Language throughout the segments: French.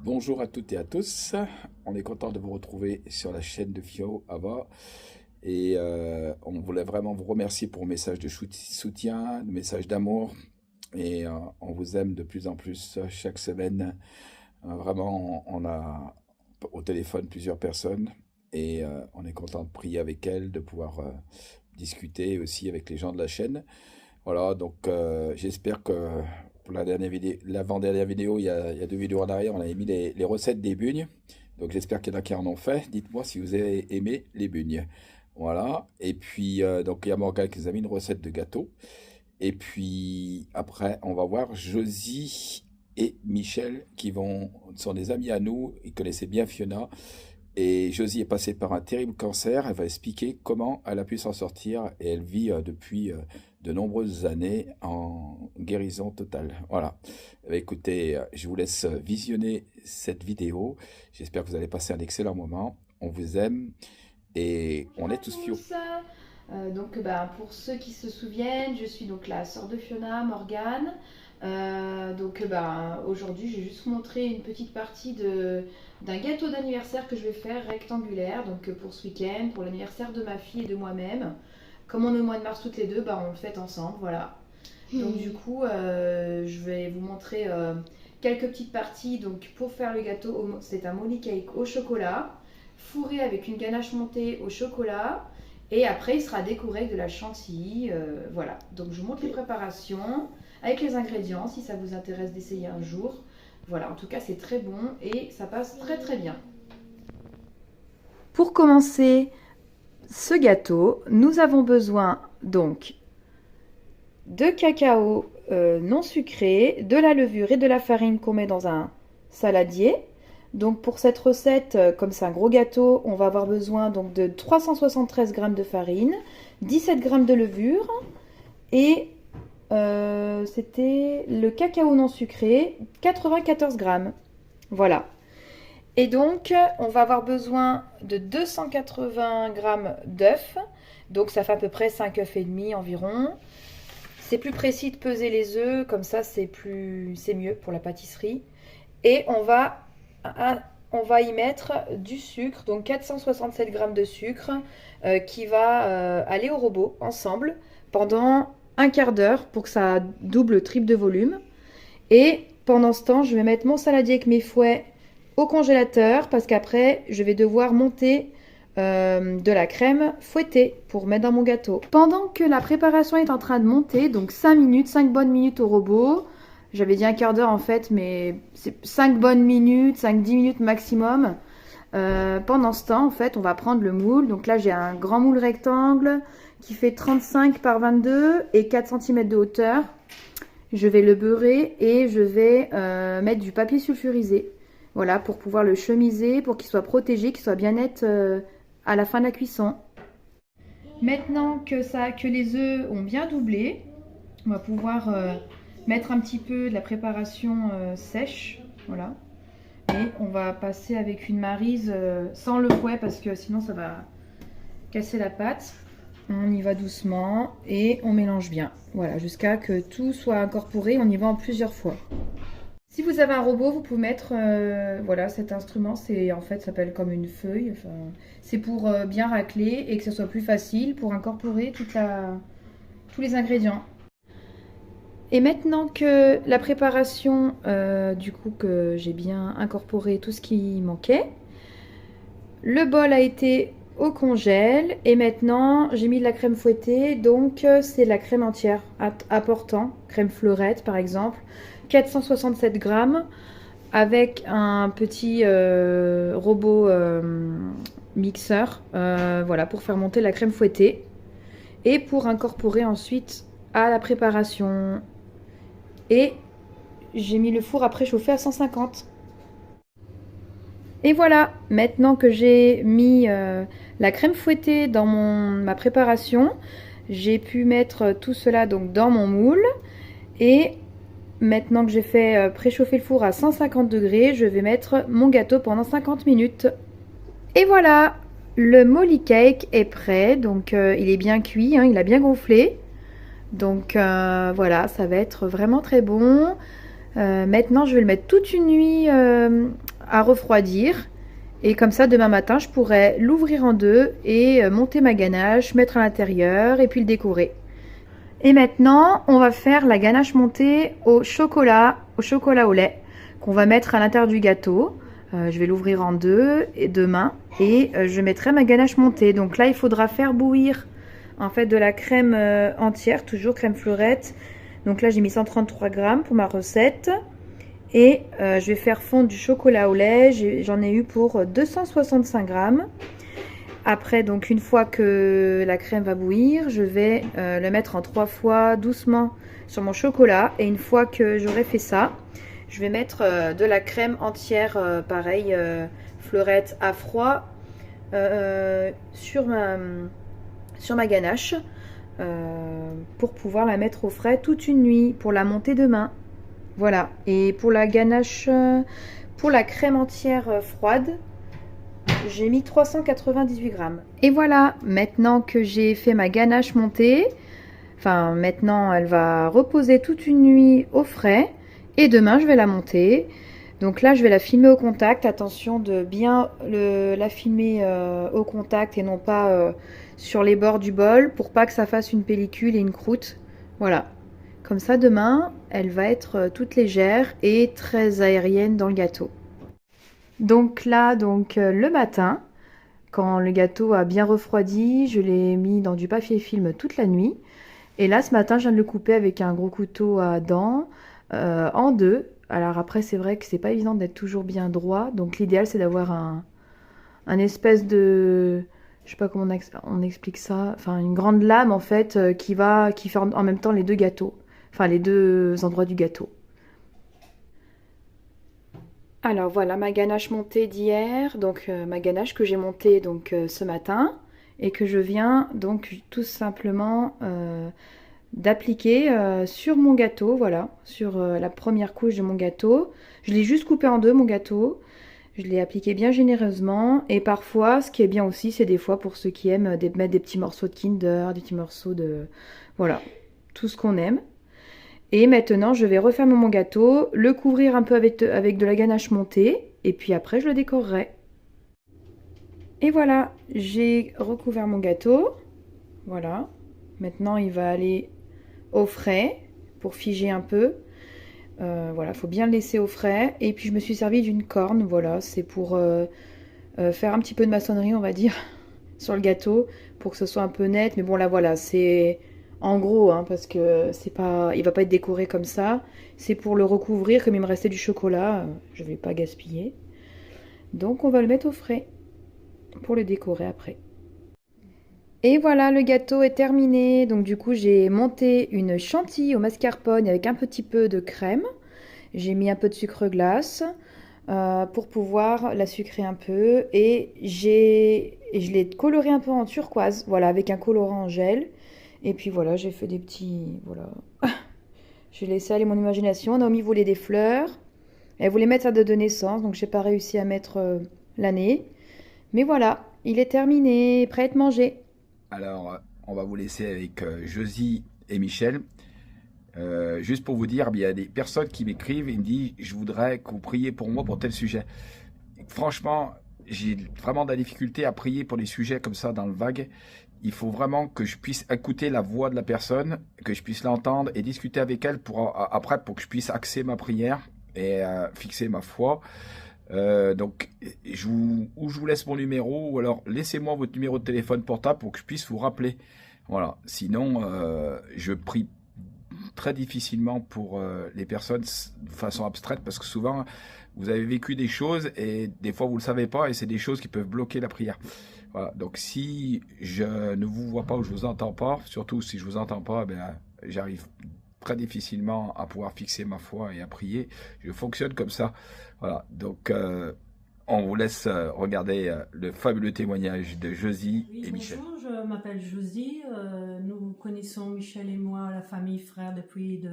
Bonjour à toutes et à tous. On est content de vous retrouver sur la chaîne de Fio Ava. Et on voulait vraiment vous remercier pour vos messages de soutien, de messages d'amour. Et on vous aime de plus en plus chaque semaine. Vraiment, on a au téléphone plusieurs personnes. Et on est content de prier avec elles, de pouvoir discuter aussi avec les gens de la chaîne. Voilà, donc j'espère que pour la dernière vidéo, l'avant-dernière vidéo, il y a deux vidéos en arrière, on avait mis les recettes des bugnes. Donc j'espère qu'il y en a qui en ont fait. Dites-moi si vous avez aimé les bugnes. Voilà. Et puis, donc il y a Morgane qui nous a mis une recette de gâteau. Et puis après, on va voir Josie et Michel sont des amis à nous. Ils connaissaient bien Fiona. Et Josie est passée par un terrible cancer. Elle va expliquer comment elle a pu s'en sortir. Et elle vit depuis de nombreuses années en guérison totale. Voilà. Écoutez, je vous laisse visionner cette vidéo. J'espère que vous allez passer un excellent moment. On vous aime et Bonjour on à est tous Fio. tous. Pour ceux qui se souviennent, je suis donc la sœur de Fiona, Morgane. Aujourd'hui, je vais juste vous montrer une petite partie d'un gâteau d'anniversaire que je vais faire rectangulaire. Pour ce week-end, pour l'anniversaire de ma fille et de moi-même. Comme on est au mois de mars toutes les deux, on le fête ensemble, voilà. Je vais vous montrer quelques petites parties. Donc pour faire le gâteau, c'est un molly cake au chocolat, fourré avec une ganache montée au chocolat. Et après, il sera décoré avec de la chantilly. Voilà. Donc je vous montre les préparations avec les ingrédients si ça vous intéresse d'essayer un jour. Voilà, en tout cas, c'est très bon et ça passe très très bien. Pour commencer ce gâteau, nous avons besoin donc de cacao non sucré, de la levure et de la farine qu'on met dans un saladier. Donc pour cette recette, comme c'est un gros gâteau, on va avoir besoin donc de 373 g de farine, 17 g de levure et c'était le cacao non sucré, 94 g. Voilà. Et donc on va avoir besoin de 280 g d'œufs. Donc ça fait à peu près 5 œufs et demi environ. C'est plus précis de peser les œufs, comme ça c'est mieux pour la pâtisserie. Et on va y mettre du sucre, donc 467 g de sucre qui va aller au robot ensemble pendant un quart d'heure pour que ça double, triple de volume. Et pendant ce temps, je vais mettre mon saladier avec mes fouets au congélateur parce qu'après, je vais devoir monter de la crème fouettée pour mettre dans mon gâteau. Pendant que la préparation est en train de monter, donc 5 minutes, 5 bonnes minutes au robot. J'avais dit un quart d'heure en fait, mais c'est 5 bonnes minutes, 5-10 minutes maximum. Pendant ce temps, en fait, on va prendre le moule. Donc là, j'ai un grand moule rectangle qui fait 35 par 22 et 4 cm de hauteur. Je vais le beurrer et je vais mettre du papier sulfurisé. Voilà, pour pouvoir le chemiser, pour qu'il soit protégé, qu'il soit bien net à la fin de la cuisson. Maintenant que les œufs ont bien doublé, on va pouvoir mettre un petit peu de la préparation sèche. Voilà. Et on va passer avec une maryse sans le fouet parce que sinon ça va casser la pâte. On y va doucement et on mélange bien. Voilà, jusqu'à que tout soit incorporé. On y va en plusieurs fois. Si vous avez un robot, vous pouvez mettre voilà, cet instrument. C'est en fait, ça s'appelle comme une feuille. Enfin, c'est pour bien racler et que ce soit plus facile pour incorporer tous les ingrédients. Et maintenant que la préparation, du coup que j'ai bien incorporé tout ce qui manquait, le bol a été au congèle et maintenant j'ai mis de la crème fouettée, donc c'est de la crème entière apportant, crème fleurette par exemple, 467 g avec un petit robot mixeur, voilà, pour faire monter la crème fouettée et pour incorporer ensuite à la préparation. Et j'ai mis le four à préchauffer à 150. Et voilà, maintenant que j'ai mis la crème fouettée dans ma préparation, j'ai pu mettre tout cela donc dans mon moule. Et maintenant que j'ai fait préchauffer le four à 150 degrés, je vais mettre mon gâteau pendant 50 minutes. Et voilà, le molly cake est prêt. Donc il est bien cuit, hein, il a bien gonflé. Donc voilà, ça va être vraiment très bon. Maintenant, je vais le mettre toute une nuit à refroidir. Et comme ça, demain matin, je pourrais l'ouvrir en deux et monter ma ganache, mettre à l'intérieur et puis le décorer. Et maintenant, on va faire la ganache montée au chocolat au lait, qu'on va mettre à l'intérieur du gâteau. Je vais l'ouvrir en deux et demain et je mettrai ma ganache montée. Donc là, il faudra faire bouillir en fait de la crème entière, toujours crème fleurette. Donc là, j'ai mis 133 grammes pour ma recette. Et je vais faire fondre du chocolat au lait. J'en ai eu pour 265 grammes. Après, donc une fois que la crème va bouillir, je vais le mettre en 3 fois doucement sur mon chocolat. Et une fois que j'aurai fait ça, je vais mettre de la crème entière, pareil, fleurette à froid, sur ma ganache pour pouvoir la mettre au frais toute une nuit pour la monter demain. Voilà, et pour la ganache, pour la crème entière froide, j'ai mis 398 grammes. Et voilà, maintenant que j'ai fait ma ganache montée, enfin maintenant elle va reposer toute une nuit au frais, et demain je vais la monter. Donc là je vais la filmer au contact, attention de bien la filmer au contact et non pas sur les bords du bol, pour pas que ça fasse une pellicule et une croûte. Voilà. Comme ça, demain, elle va être toute légère et très aérienne dans le gâteau. Donc là, le matin, quand le gâteau a bien refroidi, je l'ai mis dans du papier film toute la nuit. Et là, ce matin, je viens de le couper avec un gros couteau à dents en deux. Alors après, c'est vrai que c'est pas évident d'être toujours bien droit. Donc l'idéal, c'est d'avoir un espèce de... Je sais pas comment on explique ça. Enfin, une grande lame, en fait, qui fait en même temps les deux gâteaux. Enfin, les deux endroits du gâteau. Alors voilà ma ganache montée d'hier, donc ma ganache que j'ai montée donc ce matin et que je viens donc tout simplement d'appliquer sur mon gâteau, voilà, sur la première couche de mon gâteau. Je l'ai juste coupé en deux mon gâteau, je l'ai appliqué bien généreusement et parfois ce qui est bien aussi c'est des fois pour ceux qui aiment mettre des petits morceaux de Kinder, des petits morceaux de... Voilà, tout ce qu'on aime. Et maintenant, je vais refermer mon gâteau, le couvrir un peu avec de la ganache montée, et puis après, je le décorerai. Et voilà, j'ai recouvert mon gâteau. Voilà. Maintenant, il va aller au frais pour figer un peu. Voilà, il faut bien le laisser au frais. Et puis, je me suis servi d'une corne. Voilà, c'est pour faire un petit peu de maçonnerie, on va dire, sur le gâteau, pour que ce soit un peu net. Mais bon, là, voilà, c'est... En gros, hein, parce que c'est pas, il va pas être décoré comme ça. C'est pour le recouvrir, comme il me restait du chocolat, je vais pas gaspiller. Donc on va le mettre au frais pour le décorer après. Et voilà, le gâteau est terminé. Donc du coup, j'ai monté une chantilly au mascarpone avec un petit peu de crème. J'ai mis un peu de sucre glace pour pouvoir la sucrer un peu. Et je l'ai coloré un peu en turquoise, voilà, avec un colorant en gel. Et puis voilà, j'ai fait des petits... Voilà. J'ai laissé aller mon imagination. Naomi voulait des fleurs. Elle voulait mettre sa date de naissance, donc j'ai pas réussi à mettre l'année. Mais voilà, il est terminé, prêt à être mangé. Alors, on va vous laisser avec Josie et Michel. Juste pour vous dire, il y a des personnes qui m'écrivent et me disent « Je voudrais que vous priez pour moi pour tel sujet ». Franchement, j'ai vraiment de la difficulté à prier pour des sujets comme ça dans le vague. Il faut vraiment que je puisse écouter la voix de la personne, que je puisse l'entendre et discuter avec elle après pour que je puisse axer ma prière et fixer ma foi. Donc, je vous laisse mon numéro ou alors laissez-moi votre numéro de téléphone portable pour que je puisse vous rappeler. Voilà. Sinon, je prie très difficilement pour les personnes de façon abstraite parce que souvent vous avez vécu des choses et des fois vous le savez pas et c'est des choses qui peuvent bloquer la prière. Voilà. Donc si je ne vous vois pas ou je vous entends pas, surtout si je vous entends pas, j'arrive très difficilement à pouvoir fixer ma foi et à prier. Je fonctionne comme ça. Voilà. Donc on vous laisse regarder le fabuleux témoignage de Josie et Michel. Bonjour, je m'appelle Josie. Nous connaissons Michel et moi, la famille frère, depuis de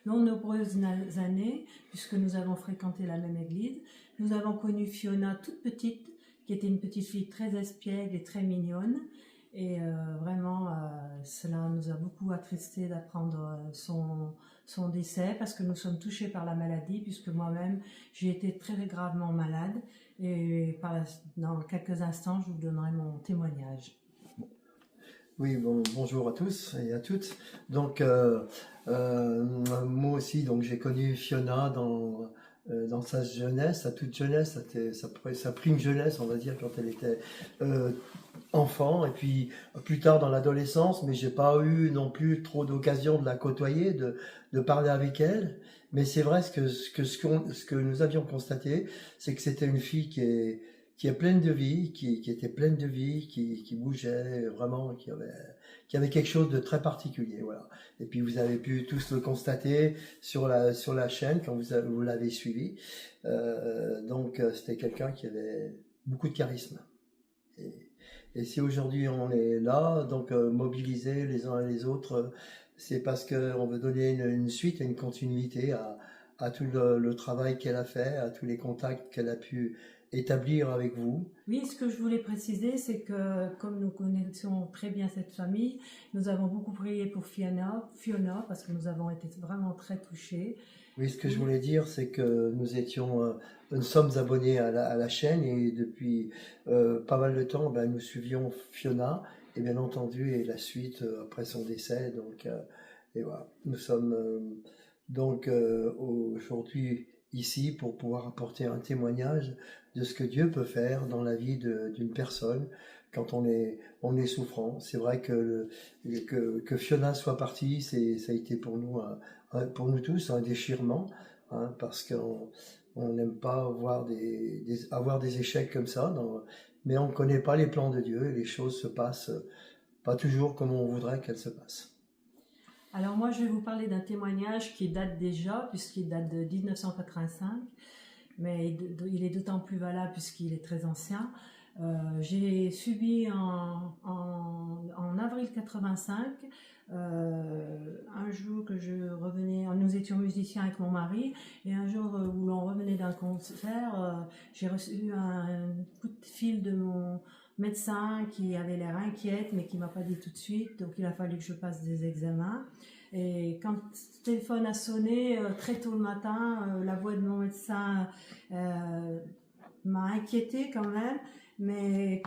nombreuses années, puisque nous avons fréquenté la même église. Nous avons connu Fiona toute petite, qui était une petite fille très espiègle et très mignonne. Et vraiment, cela nous a beaucoup attristés d'apprendre son décès, parce que nous sommes touchés par la maladie, puisque moi-même, j'ai été très gravement malade. Et dans quelques instants, je vous donnerai mon témoignage. Oui, bonjour à tous et à toutes. Donc, moi aussi, donc j'ai connu Fiona dans sa jeunesse, sa toute jeunesse, sa prime jeunesse, on va dire, quand elle était enfant, et puis plus tard dans l'adolescence, mais j'ai pas eu non plus trop d'occasion de la côtoyer, de parler avec elle. Mais c'est vrai, ce que nous avions constaté, c'est que c'était une fille qui est pleine de vie, qui était pleine de vie, qui bougeait vraiment, qui avait quelque chose de très particulier, voilà. Et puis vous avez pu tous le constater sur la chaîne quand vous l'avez suivi. Donc c'était quelqu'un qui avait beaucoup de charisme. Et si aujourd'hui on est là, donc mobilisés les uns et les autres, c'est parce qu'on veut donner une suite et une continuité à tout le travail qu'elle a fait, à tous les contacts qu'elle a pu établir avec vous. Oui, ce que je voulais préciser, c'est que comme nous connaissons très bien cette famille, nous avons beaucoup prié pour Fiona, parce que nous avons été vraiment très touchés. Oui, ce que je voulais dire, c'est que nous sommes abonnés à la chaîne, et depuis pas mal de temps, nous suivions Fiona, et bien entendu, et la suite après son décès. Donc, et voilà, nous sommes donc aujourd'hui ici pour pouvoir apporter un témoignage de ce que Dieu peut faire dans la vie d'une personne quand on est souffrant. C'est vrai que Fiona soit partie, ça a été pour nous tous un déchirement, hein, parce qu'on n'aime pas avoir des échecs comme ça, mais on ne connaît pas les plans de Dieu, et les choses se passent pas toujours comme on voudrait qu'elles se passent. Alors moi, je vais vous parler d'un témoignage qui date déjà, puisqu'il date de 1985, mais il est d'autant plus valable puisqu'il est très ancien. J'ai subi en avril 85, un jour que je revenais, nous étions musiciens avec mon mari, et un jour où l'on revenait d'un concert, j'ai reçu un coup de fil de mon médecin qui avait l'air inquiète, mais qui m'a pas dit tout de suite, donc il a fallu que je passe des examens. Et quand le téléphone a sonné très tôt le matin, la voix de mon médecin m'a inquiétée quand même, mais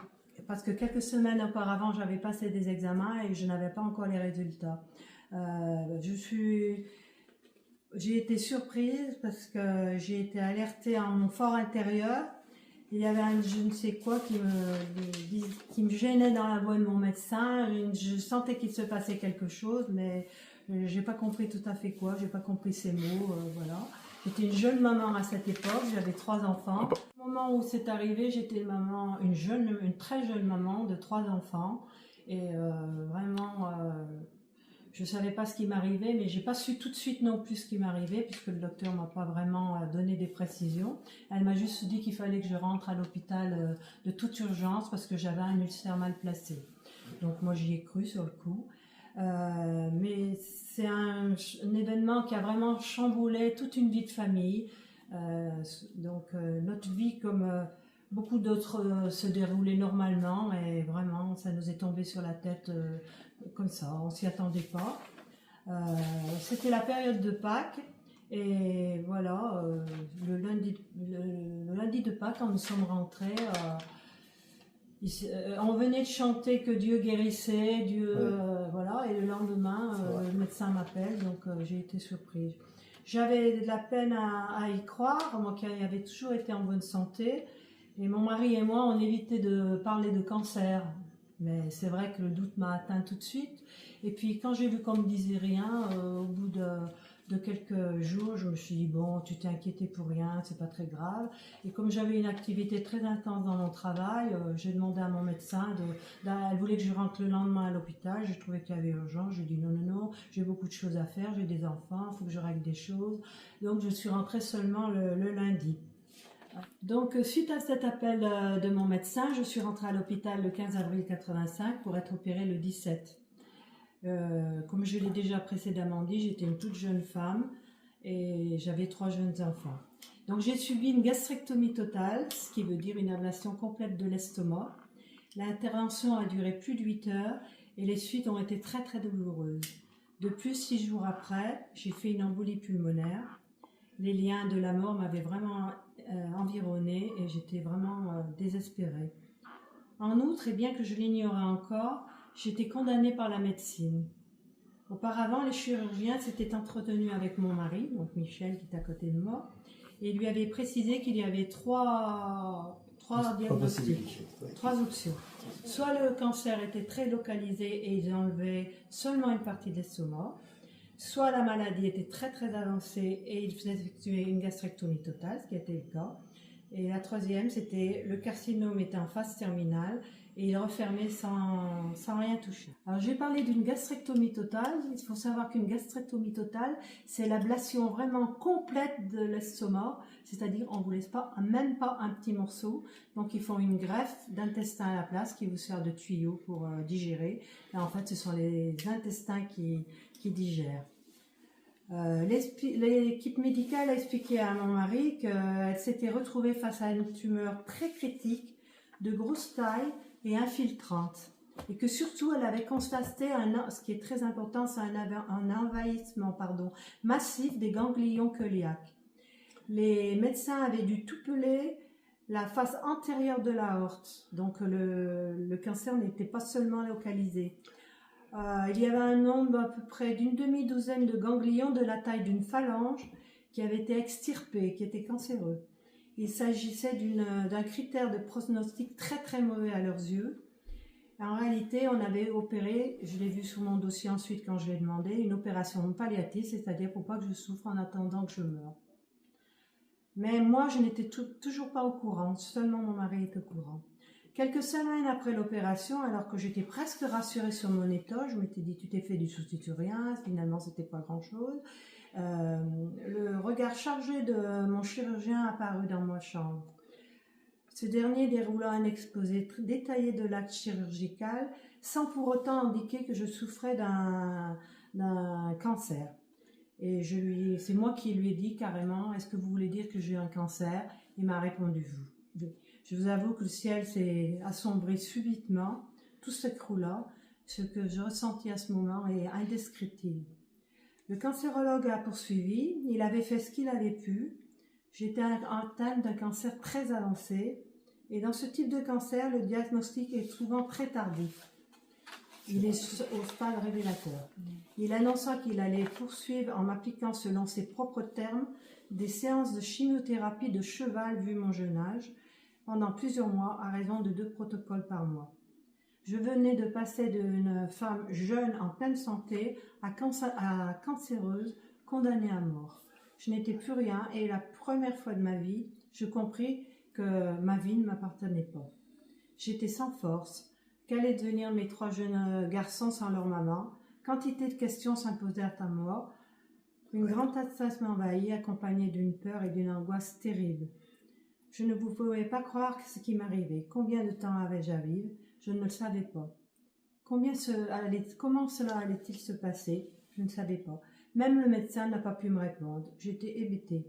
parce que quelques semaines auparavant, j'avais passé des examens et je n'avais pas encore les résultats. J'ai été surprise parce que j'ai été alertée en mon fort intérieur. Il y avait je ne sais quoi qui me gênait dans la voix de mon médecin. Je sentais qu'il se passait quelque chose, mais j'ai pas compris tout à fait quoi. J'ai pas compris ces mots, voilà. J'étais une jeune maman à cette époque. J'avais 3 enfants. Au moment où c'est arrivé, j'étais une très jeune maman de 3 enfants, et vraiment. Je ne savais pas ce qui m'arrivait, mais j'ai pas su tout de suite non plus ce qui m'arrivait, puisque le docteur m'a pas vraiment donné des précisions. Elle m'a juste dit qu'il fallait que je rentre à l'hôpital de toute urgence parce que j'avais un ulcère mal placé. Donc moi j'y ai cru sur le coup. Mais c'est un événement qui a vraiment chamboulé toute une vie de famille. Notre vie, comme beaucoup d'autres, se déroulait normalement, et vraiment ça nous est tombé sur la tête comme ça, on s'y attendait pas. C'était la période de Pâques, et voilà, le lundi de Pâques, quand nous sommes rentrés, on venait de chanter que Dieu guérissait, voilà, et le lendemain, le médecin m'appelle, donc j'ai été surprise. J'avais de la peine à y croire, moi qui avais toujours été en bonne santé, et mon mari et moi, on évitait de parler de cancer. Mais c'est vrai que le doute m'a atteint tout de suite. Et puis quand j'ai vu qu'on ne me disait rien, au bout de quelques jours, je me suis dit, bon, tu t'es inquiété pour rien, c'est pas très grave. Et comme j'avais une activité très intense dans mon travail, j'ai demandé à mon médecin, elle voulait que je rentre le lendemain à l'hôpital, j'ai trouvé qu'il y avait urgence, j'ai dit non, j'ai beaucoup de choses à faire, j'ai des enfants, il faut que je règle des choses. Donc je suis rentrée seulement le lundi. Donc, suite à cet appel de mon médecin, je suis rentrée à l'hôpital le 15 avril 85 pour être opérée le 17. Comme je l'ai déjà précédemment dit, j'étais une toute jeune femme et j'avais 3 jeunes enfants. Donc, j'ai subi une gastrectomie totale, ce qui veut dire une ablation complète de l'estomac. L'intervention a duré plus de 8 heures et les suites ont été très très douloureuses. De plus, 6 jours après, j'ai fait une embolie pulmonaire. Les liens de la mort m'avaient vraiment environnée et j'étais vraiment désespérée. En outre, et bien que je l'ignorais encore, j'étais condamnée par la médecine. Auparavant, les chirurgiens s'étaient entretenus avec mon mari, donc Michel qui est à côté de moi, et lui avaient précisé qu'il y avait trois diagnostics, 3 options. Soit le cancer était très localisé et ils enlevaient seulement une partie de l'estomac, soit la maladie était très très avancée et ils faisaient effectuer une gastrectomie totale, ce qui était le cas. Et la troisième, c'était le carcinome était en phase terminale et il refermait sans rien toucher. Alors j'ai parlé d'une gastrectomie totale. Il faut savoir qu'une gastrectomie totale, c'est l'ablation vraiment complète de l'estomac, c'est-à-dire on ne vous laisse pas, même pas un petit morceau. Donc ils font une greffe d'intestin à la place qui vous sert de tuyau pour digérer. Et en fait, ce sont les intestins qui digèrent. L'équipe médicale a expliqué à mon mari qu'elle s'était retrouvée face à une tumeur très critique, de grosse taille et infiltrante. Et que surtout, elle avait constaté, ce qui est très important, c'est un envahissement massif des ganglions cœliaques. Les médecins avaient dû tupeler la face antérieure de l'aorte, donc le cancer n'était pas seulement localisé. Il y avait un nombre à peu près d'une demi-douzaine de ganglions de la taille d'une phalange qui avaient été extirpés, qui étaient cancéreux. Il s'agissait d'un critère de pronostic très très mauvais à leurs yeux. En réalité, on avait opéré, je l'ai vu sur mon dossier ensuite quand je l'ai demandé, une opération palliative, c'est-à-dire pour pas que je souffre en attendant que je meure. Mais moi, je n'étais toujours pas au courant, seulement mon mari est au courant. Quelques semaines après l'opération, alors que j'étais presque rassurée sur mon état, je m'étais dit, tu t'es fait du souci sur rien, finalement c'était pas grand-chose. Le regard chargé de mon chirurgien apparut dans ma chambre. Ce dernier déroulant un exposé détaillé de l'acte chirurgical, sans pour autant indiquer que je souffrais d'un cancer. Et c'est moi qui lui ai dit carrément, est-ce que vous voulez dire que j'ai un cancer? Il m'a répondu, je vous avoue que le ciel s'est assombri subitement, tout s'écroula. Ce que je ressentis à ce moment est indescriptible. Le cancérologue a poursuivi, il avait fait ce qu'il avait pu. J'étais atteinte d'un cancer très avancé et dans ce type de cancer, le diagnostic est souvent très tardif. Il est au stade révélateur. Il annonça qu'il allait poursuivre en m'appliquant selon ses propres termes des séances de chimiothérapie de cheval vu mon jeune âge pendant plusieurs mois à raison de 2 protocoles par mois. Je venais de passer d'une femme jeune en pleine santé à cancéreuse condamnée à mort. Je n'étais plus rien et la première fois de ma vie, je compris que ma vie ne m'appartenait pas. J'étais sans force. Qu'allaient devenir mes 3 jeunes garçons sans leur maman? Quantité de questions s'imposèrent à moi. Une grande tristesse m'envahit, accompagnée d'une peur et d'une angoisse terrible. Je ne pouvais pas croire ce qui m'arrivait. Combien de temps avais-je à vivre? Je ne le savais pas. Comment cela allait-il se passer? Je ne savais pas. Même le médecin n'a pas pu me répondre. J'étais hébétée.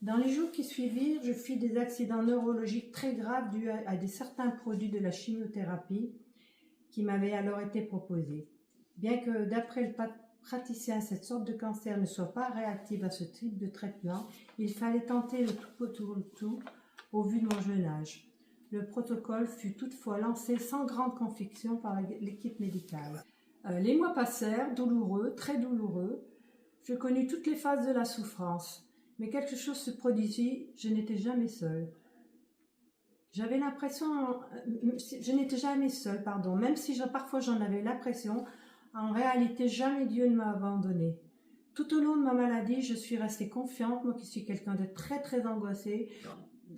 Dans les jours qui suivirent, je fis des accidents neurologiques très graves dus à certains produits de la chimiothérapie qui m'avaient alors été proposés. Bien que d'après le praticien, cette sorte de cancer ne soit pas réactive à ce type de traitement, il fallait tenter le tout pour le tout au vu de mon jeune âge. Le protocole fut toutefois lancé sans grande conviction par l'équipe médicale. Les mois passèrent, douloureux, très douloureux. Je connus toutes les phases de la souffrance. Mais quelque chose se produisit, je n'étais jamais seule. J'avais l'impression, je n'étais jamais seule, même si parfois j'en avais l'impression, en réalité jamais Dieu ne m'a abandonnée. Tout au long de ma maladie, je suis restée confiante, moi qui suis quelqu'un de très très angoissé,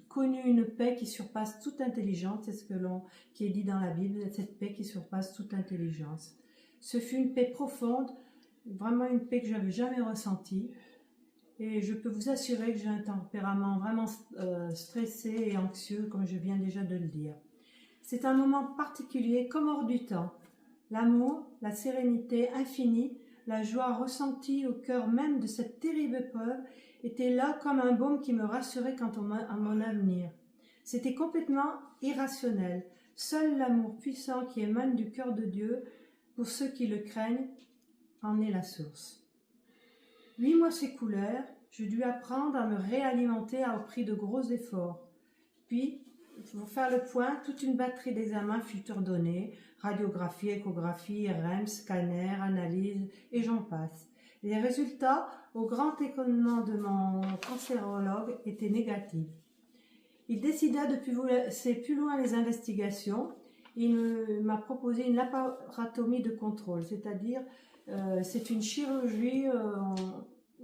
connu une paix qui surpasse toute intelligence, c'est qui est dit dans la Bible, cette paix qui surpasse toute intelligence. Ce fut une paix profonde, vraiment une paix que je n'avais jamais ressentie. Et je peux vous assurer que j'ai un tempérament vraiment stressé et anxieux, comme je viens déjà de le dire. C'est un moment particulier, comme hors du temps. L'amour, la sérénité infinie, la joie ressentie au cœur même de cette terrible épreuve était là comme un baume qui me rassurait quant à mon avenir. C'était complètement irrationnel. Seul l'amour puissant qui émane du cœur de Dieu, pour ceux qui le craignent, en est la source. 8 mois s'écoulèrent, je dus apprendre à me réalimenter au prix de gros efforts. Puis, pour faire le point, toute une batterie d'examens fut ordonnée, radiographie, échographie, IRM, scanner, analyse, et j'en passe. Les résultats, au grand étonnement de mon cancérologue, étaient négatifs. Il décida de pousser plus loin les investigations. Il m'a proposé une laparotomie de contrôle, c'est-à-dire c'est une chirurgie,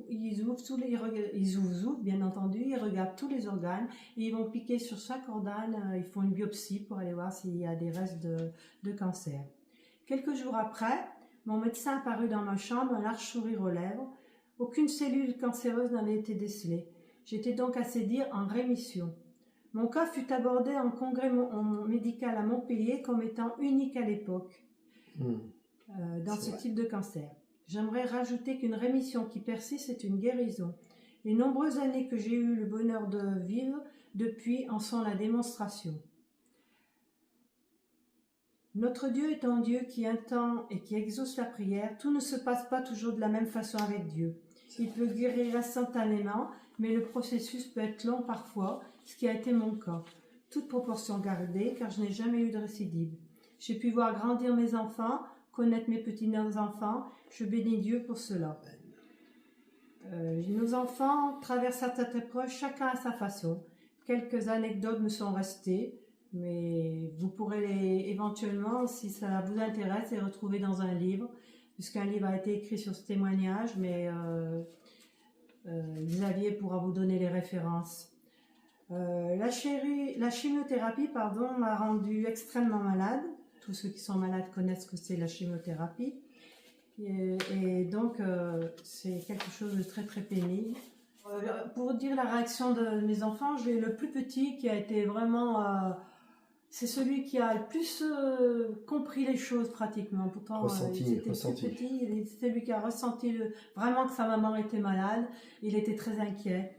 ils ouvrent bien entendu, ils regardent tous les organes et ils vont piquer sur chaque organe, ils font une biopsie pour aller voir s'il y a des restes de cancer. Quelques jours après, mon médecin apparut dans ma chambre, un large sourire aux lèvres. Aucune cellule cancéreuse n'avait été décelée. J'étais donc assez dire en rémission. Mon cas fut abordé en congrès médical à Montpellier comme étant unique à l'époque dans ce type de cancer. J'aimerais rajouter qu'une rémission qui persiste est une guérison. Les nombreuses années que j'ai eu le bonheur de vivre depuis en sont la démonstration. Notre Dieu est un Dieu qui entend et qui exauce la prière. Tout ne se passe pas toujours de la même façon avec Dieu. Il peut guérir instantanément, mais le processus peut être long parfois, ce qui a été mon cas. Toute proportion gardée, car je n'ai jamais eu de récidive. J'ai pu voir grandir mes enfants, connaître mes petits-enfants. Je bénis Dieu pour cela. Nos enfants traversent cette épreuve chacun à sa façon. Quelques anecdotes me sont restées, mais vous pourrez éventuellement, si ça vous intéresse, les retrouver dans un livre, puisqu'un livre a été écrit sur ce témoignage, mais Xavier pourra vous donner les références. La chimiothérapie m'a rendu extrêmement malade. Tous ceux qui sont malades connaissent ce que c'est la chimiothérapie. Et donc, c'est quelque chose de très très pénible. Pour dire la réaction de mes enfants, j'ai le plus petit qui a été vraiment... c'est celui qui a le plus compris les choses pratiquement. Pourtant, c'était plus petit. C'est lui qui a ressenti vraiment que sa maman était malade. Il était très inquiet.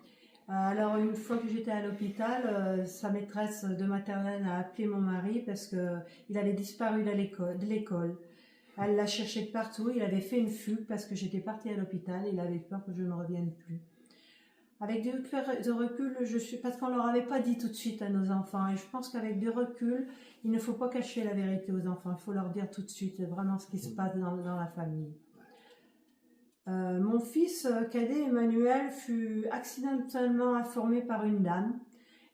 Alors, une fois que j'étais à l'hôpital, sa maîtresse de maternelle a appelé mon mari parce qu'il avait disparu de l'école. Elle l'a cherché de partout. Il avait fait une fugue parce que j'étais partie à l'hôpital. Il avait peur que je ne revienne plus. Avec du recul, parce qu'on ne leur avait pas dit tout de suite à nos enfants. Et je pense qu'avec du recul, il ne faut pas cacher la vérité aux enfants. Il faut leur dire tout de suite vraiment ce qui se passe dans la famille. Mon fils cadet Emmanuel fut accidentellement informé par une dame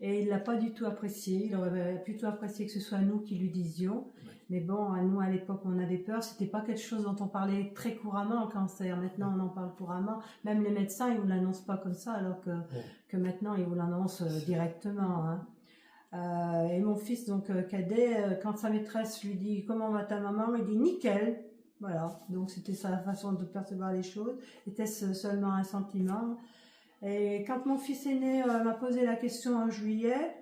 et il l'a pas du tout apprécié. Il aurait plutôt apprécié que ce soit nous qui lui disions. Mais bon, nous à l'époque on avait peur. C'était pas quelque chose dont on parlait très couramment, le cancer. Maintenant on en parle couramment. Même les médecins ils vous l'annoncent pas comme ça, alors que maintenant ils vous l'annoncent directement. Hein. Et mon fils donc cadet, quand sa maîtresse lui dit comment va ta maman, il dit nickel. Voilà, donc c'était sa façon de percevoir les choses. Était-ce seulement un sentiment? Et quand mon fils aîné m'a posé la question en juillet,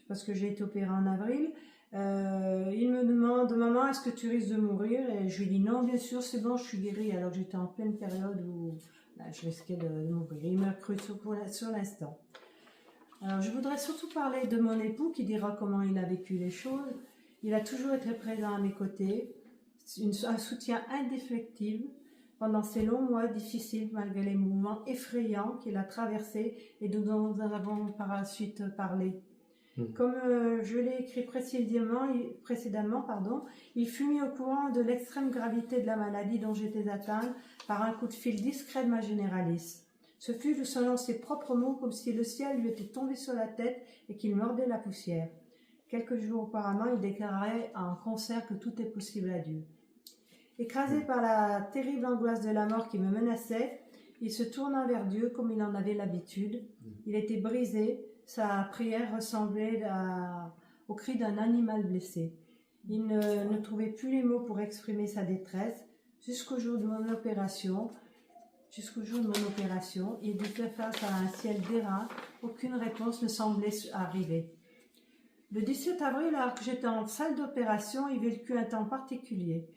parce que j'ai été opérée en avril, il me demande, maman, est-ce que tu risques de mourir? Et je lui dis non, bien sûr, c'est bon, je suis guérie. Alors que j'étais en pleine période où je risquais de mourir. Il m'a cru sur l'instant. Alors je voudrais surtout parler de mon époux qui dira comment il a vécu les choses. Il a toujours été présent à mes côtés. Un soutien indéfectible pendant ces longs mois difficiles malgré les moments effrayants qu'il a traversés et dont nous avons par la suite parlé. Comme je l'ai écrit précédemment, il fut mis au courant de l'extrême gravité de la maladie dont j'étais atteinte par un coup de fil discret de ma généraliste. Ce fut, selon ses propres mots, comme si le ciel lui était tombé sur la tête et qu'il mordait la poussière. Quelques jours auparavant, il déclarait en concert que tout est possible à Dieu. Écrasé par la terrible angoisse de la mort qui me menaçait, il se tourna vers Dieu comme il en avait l'habitude. Il était brisé, sa prière ressemblait au cri d'un animal blessé. Il ne trouvait plus les mots pour exprimer sa détresse. Jusqu'au jour de mon opération, il dut faire face à un ciel d'airain. Aucune réponse ne semblait arriver. Le 17 avril, alors que j'étais en salle d'opération, il vécut un temps particulier.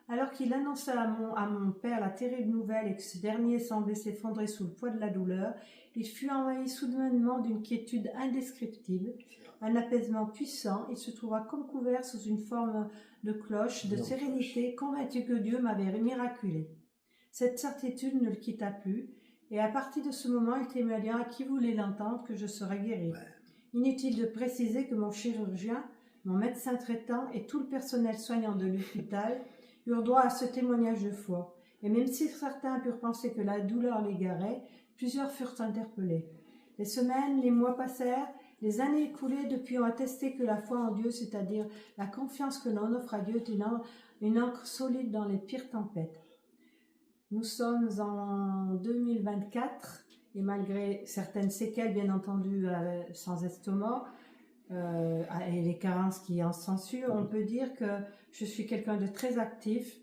Alors qu'il annonça à mon père la terrible nouvelle et que ce dernier semblait s'effondrer sous le poids de la douleur, il fut envahi soudainement d'une quiétude indescriptible, un apaisement puissant. Il se trouva comme couvert sous une forme de cloche, de sérénité, convaincu que Dieu m'avait miraculé. Cette certitude ne le quitta plus, et à partir de ce moment, il témoigna à qui voulait l'entendre que je serais guéri. Inutile de préciser que mon chirurgien, mon médecin traitant et tout le personnel soignant de l'hôpital eurent droit à ce témoignage de foi. Et même si certains purent penser que la douleur l'égarait, plusieurs furent interpellés. Les semaines, les mois passèrent, les années écoulées depuis ont attesté que la foi en Dieu, c'est-à-dire la confiance que l'on offre à Dieu, est une ancre solide dans les pires tempêtes. Nous sommes en 2024 et malgré certaines séquelles, bien entendu, sans estomac, et les carences qui en s'ensuivent, on peut dire que je suis quelqu'un de très actif.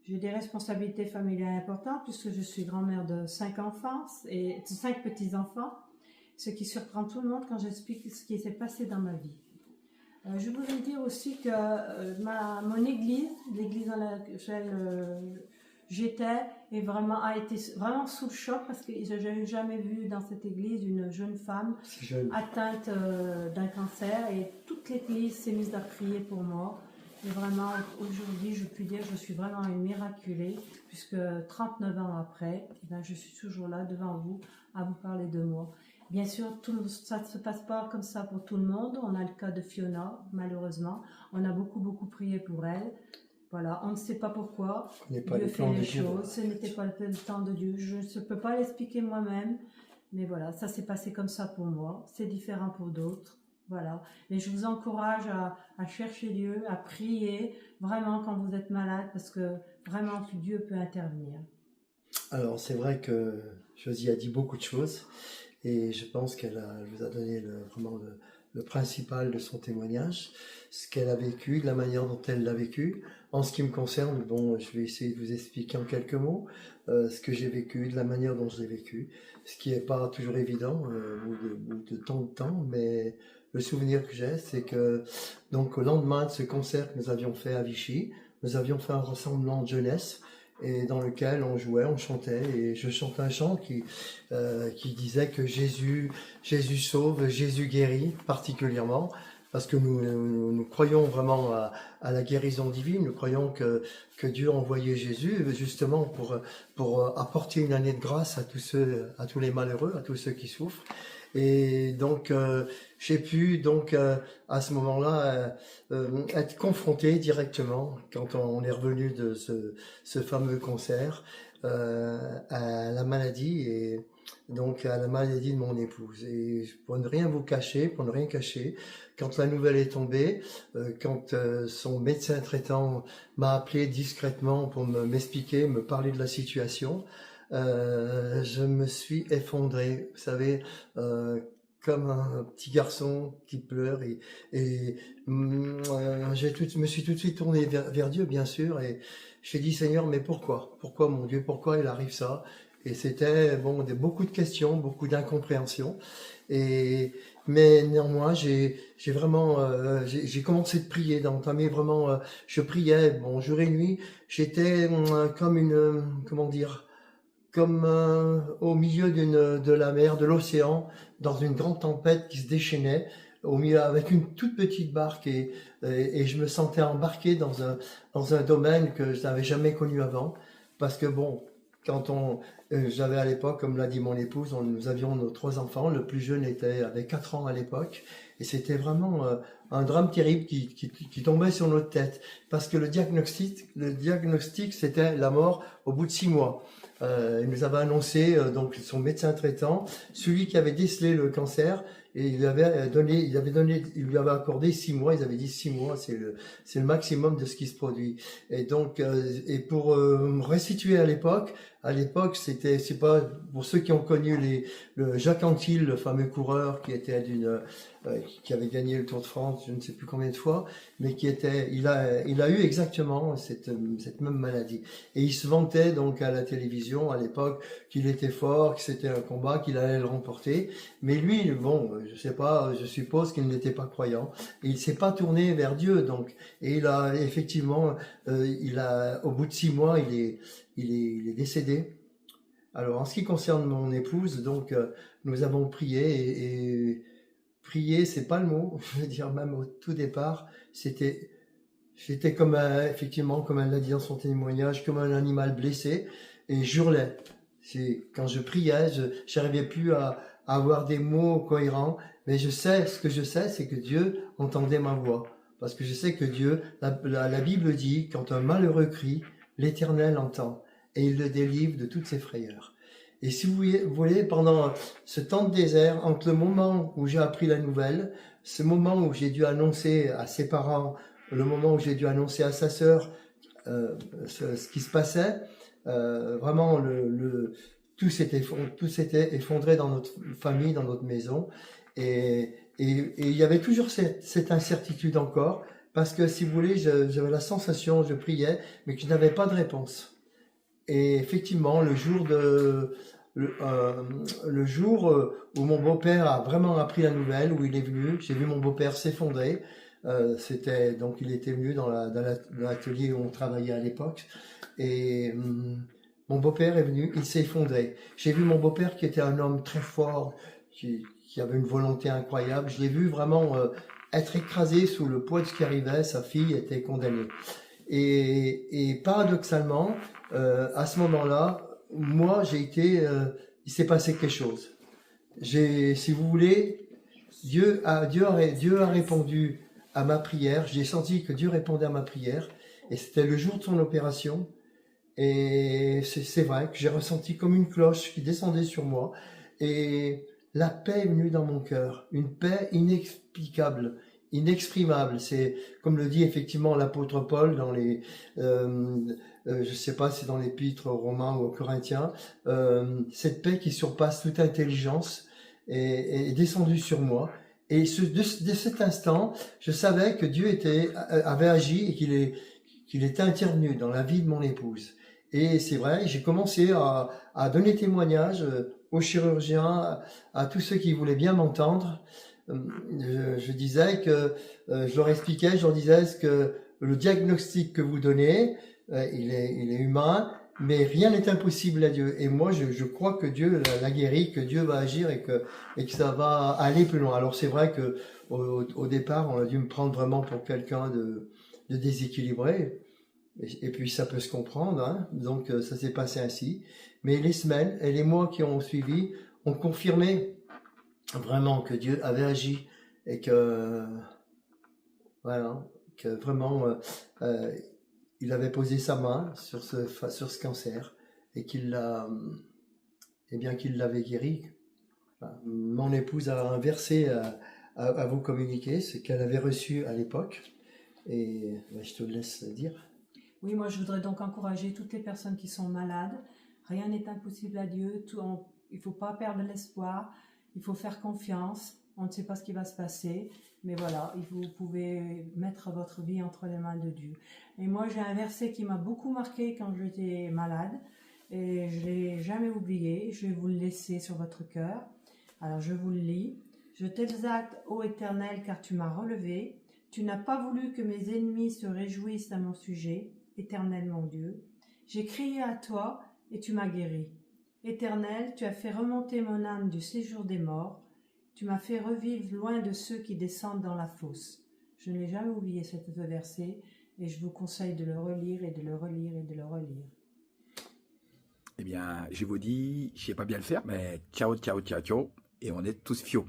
J'ai des responsabilités familiales importantes puisque je suis grand-mère de 5 enfants et 5 petits-enfants, ce qui surprend tout le monde quand j'explique ce qui s'est passé dans ma vie. Je voulais dire aussi que mon église, l'église dans laquelle j'étais, a été vraiment sous le choc parce que je n'avais jamais vu dans cette église une jeune femme atteinte d'un cancer, et toute l'église s'est mise à prier pour moi. Et vraiment, aujourd'hui, je puis dire que je suis vraiment une miraculée, puisque 39 ans après, je suis toujours là devant vous à vous parler de moi. Bien sûr, ça ne se passe pas comme ça pour tout le monde. On a le cas de Fiona, malheureusement. On a beaucoup prié pour elle. Voilà, on ne sait pas pourquoi Dieu fait les choses. Ce n'était pas le temps de Dieu. Je ne peux pas l'expliquer moi-même. Mais voilà, ça s'est passé comme ça pour moi. C'est différent pour d'autres. Voilà. Mais je vous encourage à chercher Dieu, à prier, vraiment quand vous êtes malade, parce que vraiment Dieu peut intervenir. Alors c'est vrai que Josie a dit beaucoup de choses, et je pense qu'elle vous a donné vraiment le principal de son témoignage, ce qu'elle a vécu, de la manière dont elle l'a vécu. En ce qui me concerne, bon, je vais essayer de vous expliquer en quelques mots ce que j'ai vécu, de la manière dont je l'ai vécu, ce qui n'est pas toujours évident au bout de tant de temps, mais le souvenir que j'ai, c'est que donc au lendemain de ce concert que nous avions fait à Vichy, nous avions fait un rassemblement de jeunesse, et dans lequel on jouait, on chantait, et je chantais un chant qui disait que Jésus sauve, Jésus guérit particulièrement, parce que nous croyons vraiment à la guérison divine. Nous croyons que Dieu a envoyé Jésus justement pour apporter une année de grâce à tous les malheureux, à tous ceux qui souffrent. Et donc j'ai pu à ce moment-là être confronté directement, quand on est revenu de ce fameux concert, à la maladie, et donc à la maladie de mon épouse. Et pour ne rien vous cacher, pour ne rien cacher, quand la nouvelle est tombée, quand son médecin traitant m'a appelé discrètement pour m'expliquer, me parler de la situation, je me suis effondré, vous savez, comme un petit garçon qui pleure, et je me suis tout de suite tourné vers Dieu, bien sûr, et j'ai dit: Seigneur, mais pourquoi mon Dieu, pourquoi il arrive ça? Et c'était beaucoup de questions, beaucoup d'incompréhension, mais néanmoins j'ai vraiment j'ai commencé de prier, d'entamer vraiment, je priais jour et nuit. J'étais comme au milieu de la mer, de l'océan, dans une grande tempête qui se déchaînait, au milieu, avec une toute petite barque, et je me sentais embarqué dans un domaine que je n'avais jamais connu avant, parce que quand j'avais à l'époque, comme l'a dit mon épouse, nous avions nos 3 enfants, le plus jeune avait 4 ans à l'époque, et c'était vraiment un drame terrible qui tombait sur notre tête, parce que le diagnostic c'était la mort au bout de 6 mois. Il nous avait annoncé donc son médecin traitant, celui qui avait décelé le cancer, et il lui avait accordé 6 mois. Ils avaient dit 6 mois, c'est le maximum de ce qui se produit. Et donc, et pour restituer à l'époque, à l'époque, c'est pas pour ceux qui ont connu le Jacques Anquetil, le fameux coureur qui était qui avait gagné le Tour de France, je ne sais plus combien de fois, mais il a eu exactement cette même maladie. Et il se vantait donc à la télévision à l'époque qu'il était fort, que c'était un combat, qu'il allait le remporter. Mais lui, bon, je sais pas, je suppose qu'il n'était pas croyant. Et il s'est pas tourné vers Dieu, donc. Et il a effectivement, au bout de 6 mois, il est décédé. Alors, en ce qui concerne mon épouse, donc, nous avons prié et prier, c'est pas le mot. Je veux dire, même au tout départ, j'étais comme effectivement, comme elle l'a dit dans son témoignage, comme un animal blessé et j'hurlais. Quand je priais, j'arrivais plus à avoir des mots cohérents, mais ce que je sais, c'est que Dieu entendait ma voix. Parce que je sais que Dieu, la Bible dit, quand un malheureux crie, l'Éternel entend et il le délivre de toutes ses frayeurs. Et si vous voulez, pendant ce temps de désert, entre le moment où j'ai appris la nouvelle, ce moment où j'ai dû annoncer à ses parents, le moment où j'ai dû annoncer à sa sœur ce qui se passait, vraiment tout s'était effondré dans notre famille, dans notre maison. Et il y avait toujours cette incertitude encore, parce que si vous voulez, j'avais la sensation, je priais, mais que je n'avais pas de réponse. Et effectivement, le jour où mon beau-père a vraiment appris la nouvelle, où il est venu, j'ai vu mon beau-père s'effondrer. Donc il était venu dans l'atelier où on travaillait à l'époque. Et mon beau-père est venu, il s'est effondré. J'ai vu mon beau-père qui était un homme très fort, qui avait une volonté incroyable. Je l'ai vu vraiment être écrasé sous le poids de ce qui arrivait. Sa fille était condamnée. Et paradoxalement, à ce moment-là, moi, il s'est passé quelque chose. Si vous voulez, Dieu a répondu à ma prière. J'ai senti que Dieu répondait à ma prière. Et c'était le jour de son opération. Et c'est vrai que j'ai ressenti comme une cloche qui descendait sur moi. Et la paix est venue dans mon cœur. Une paix inexplicable, inexprimable. C'est comme le dit effectivement l'apôtre Paul dans je sais pas si c'est dans l'épître aux Romains ou aux Corinthiens, cette paix qui surpasse toute intelligence est descendue sur moi. Et de cet instant, je savais que Dieu avait agi et qu'il était intervenu dans la vie de mon épouse. Et c'est vrai, j'ai commencé à donner témoignage aux chirurgiens, à tous ceux qui voulaient bien m'entendre. Je disais que, je leur expliquais, je leur disais que le diagnostic que vous donnez, il est humain, mais rien n'est impossible à Dieu. Et moi, je crois que Dieu l'a guéri, que Dieu va agir et que ça va aller plus loin. Alors c'est vrai que au départ, on a dû me prendre vraiment pour quelqu'un de déséquilibré. Et puis ça peut se comprendre, hein. Donc ça s'est passé ainsi. Mais les semaines et les mois qui ont suivi ont confirmé vraiment que Dieu avait agi et que voilà, que vraiment il avait posé sa main sur ce cancer et qu'il l'avait guéri. Enfin, mon épouse a un verset à vous communiquer, ce qu'elle avait reçu à l'époque. Et je te laisse dire. Oui, moi je voudrais donc encourager toutes les personnes qui sont malades. Rien n'est impossible à Dieu. Il ne faut pas perdre l'espoir. Il faut faire confiance. On ne sait pas ce qui va se passer. Mais voilà, vous pouvez mettre votre vie entre les mains de Dieu. Et moi j'ai un verset qui m'a beaucoup marqué quand j'étais malade. Et je ne l'ai jamais oublié. Je vais vous le laisser sur votre cœur. Alors je vous le lis. Je t'exalte, ô Éternel, car tu m'as relevé. Tu n'as pas voulu que mes ennemis se réjouissent à mon sujet. Éternel mon Dieu, j'ai crié à toi et tu m'as guéri. Éternel, tu as fait remonter mon âme du séjour des morts. Tu m'as fait revivre loin de ceux qui descendent dans la fosse. Je n'ai jamais oublié ce verset et je vous conseille de le relire et de le relire et de le relire. Eh bien, je vous dis, je ne sais pas bien le faire, mais ciao, ciao, ciao, ciao, et on est tous fios.